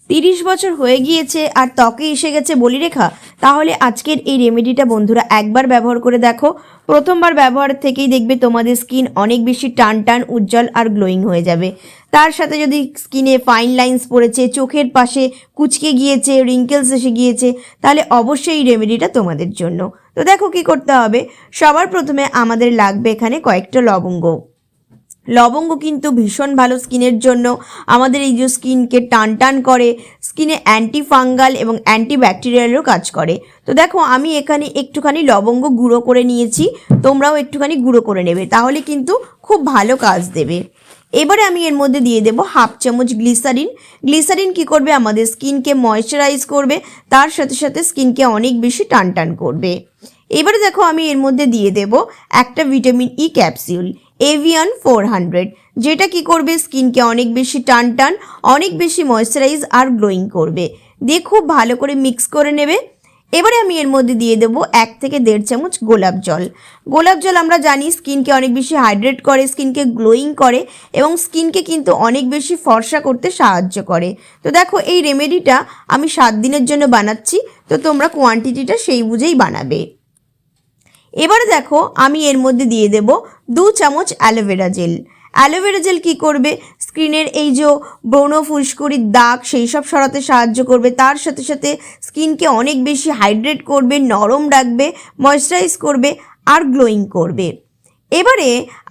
30 বছর হয়ে গিয়েছে আর ত্বকে এসে গেছে বলিরেখা, তাহলে আজকের এই রেমেডিটা বন্ধুরা একবার ব্যবহার করে দেখো। প্রথমবার ব্যবহার থেকেই দেখবে তোমাদের স্কিন অনেক বেশি টান টান, উজ্জ্বল আর গ্লোয়িং হয়ে যাবে। তার সাথে যদি স্কিনে ফাইন লাইন্স পড়েছে, চোখের পাশে কুচকে গিয়েছে, রিঙ্কেলস এসে গিয়েছে, তাহলে অবশ্যই এই রেমেডিটা তোমাদের জন্য। তো দেখো কি করতে হবে। সবার প্রথমে আমাদের লাগবে এখানে কয়েকটা লবঙ্গ। লবঙ্গ কিন্তু ভীষণ ভালো স্কিনের জন্য। আমাদের এই যে স্কিনকে টান টান করে, স্কিনে অ্যান্টি ফাঙ্গাল এবং অ্যান্টি ব্যাকটেরিয়ালও কাজ করে। তো দেখো আমি এখানে একটুখানি লবঙ্গ গুঁড়ো করে নিয়েছি, তোমরাও একটুখানি গুঁড়ো করে নেবে, তাহলে কিন্তু খুব ভালো কাজ দেবে। এবারে আমি এর মধ্যে দিয়ে দেবো 1/2 চামচ গ্লিসারিন। গ্লিসারিন কী করবে, আমাদের স্কিনকে ময়েশ্চারাইজ করবে, তার সাথে সাথে স্কিনকে অনেক বেশি টান টান করবে। এবারে দেখো আমি এর মধ্যে দিয়ে দেব একটা ভিটামিন ই ক্যাপসিউল এভিয়ান 400, যেটা কি করবে, স্কিনকে অনেক বেশি টান টান, অনেক বেশি ময়েশ্চারাইজ আর গ্লোয়িং করবে। দিয়ে খুব ভালো করে মিক্স করে নেবে। এবারে আমি এর মধ্যে দিয়ে দেবো 1 থেকে 1.5 চামচ গোলাপ জল। গোলাপ জল আমরা জানি স্কিনকে অনেক বেশি হাইড্রেট করে, স্কিনকে গ্লোয়িং করে এবং স্কিনকে কিন্তু অনেক বেশি ফর্সা করতে সাহায্য করে। তো দেখো এই রেমেডিটা আমি 7 দিনের জন্য বানাচ্ছি, তো তোমরা কোয়ান্টিটিটা সেই বুঝেই বানাবে। এবারে দেখো আমি এর মধ্যে দিয়ে দেব 2 চামচ অ্যালোভেরা জেল। অ্যালোভেরা জেল কী করবে, স্কিনের এই যে ব্রণ, ফুসকুড়ির দাগ সেই সব সরাতে সাহায্য করবে, তার সাথে সাথে স্কিনকে অনেক বেশি হাইড্রেট করবে, নরম রাখবে, ময়েশ্চারাইজ করবে আর গ্লোয়িং করবে। এবারে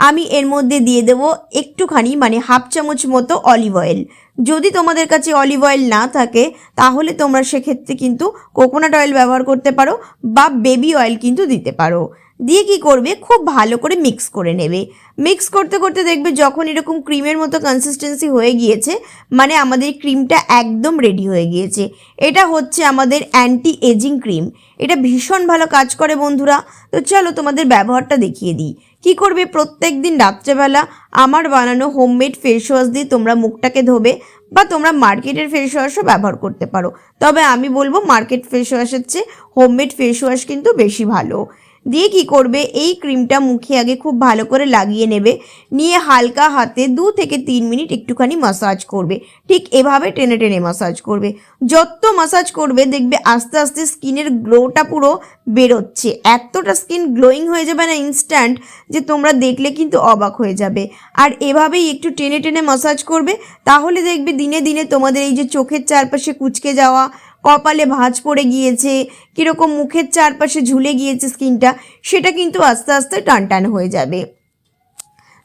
আমি এর মধ্যে দিয়ে দেব একটুখানি মানে 1/2 চামচ মতো অলিভ অয়েল। যদি তোমাদের কাছে অলিভ অয়েল না থাকে তাহলে তোমরা সেক্ষেত্রে কিন্তু কোকোনাট অয়েল ব্যবহার করতে পারো বা বেবি অয়েল কিন্তু দিতে পারো। দিয়ে কি করবে, খুব ভালো করে মিক্স করে নেবে। মিক্স করতে করতে দেখবে যখন এরকম ক্রিমের মতো কনসিস্টেন্সি হয়ে গিয়েছে, মানে আমাদের ক্রিমটা একদম রেডি হয়ে গিয়েছে। এটা হচ্ছে আমাদের অ্যান্টি এজিং ক্রিম, এটা ভীষণ ভালো কাজ করে বন্ধুরা। তো চলো তোমাদের ব্যবহারটা দেখিয়ে দিই। কি করবে, প্রত্যেক দিন রাত্রেবেলা আমার বানানো হোমমেড ফেস ওয়াশ দিয়ে তোমরা মুখটাকে ধোবে, বা তোমরা মার্কেটের ফেস ওয়াশও ব্যবহার করতে পারো, তবে আমি বলবো মার্কেট ফেস ওয়াশের চেয়ে হোমমেড ফেস ওয়াশ কিন্তু বেশি ভালো। দিয়ে কি করবে, এই ক্রিমটা মুখে আগে খুব ভালো করে লাগিয়ে নেবে, নিয়ে হালকা হাতে 2 থেকে 3 মিনিট একটুখানি মাসাজ করবে। ঠিক এভাবে টেনে টেনে মাসাজ করবে। যত মাসাজ করবে দেখবে আস্তে আস্তে স্কিনের গ্লোটা পুরো বেরোচ্ছে, এতটা স্কিন গ্লোয়িং হয়ে যাবে না ইনস্ট্যান্ট, যে তোমরা দেখলে কিন্তু অবাক হয়ে যাবে। আর এভাবেই একটু টেনে টেনে মাসাজ করবে, তাহলে দেখবে দিনে দিনে তোমাদের এই যে চোখের চারপাশে কুঁচকে যাওয়া, কপালে ভাঁজ পড়ে গিয়েছে, কীরকম মুখের চারপাশে ঝুলে গিয়েছে স্কিনটা, সেটা কিন্তু আস্তে আস্তে টান টান হয়ে যাবে।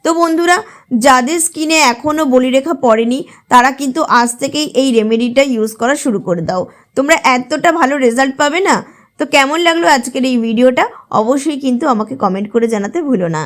তো বন্ধুরা, যাদের স্কিনে এখনও বলিরেখা পড়েনি তারা কিন্তু আজ থেকেই এই রেমেডিটা ইউজ করা শুরু করে দাও, তোমরা এতটা ভালো রেজাল্ট পাবে না। তো কেমন লাগলো আজকের এই ভিডিওটা অবশ্যই কিন্তু আমাকে কমেন্ট করে জানাতে ভুলো না।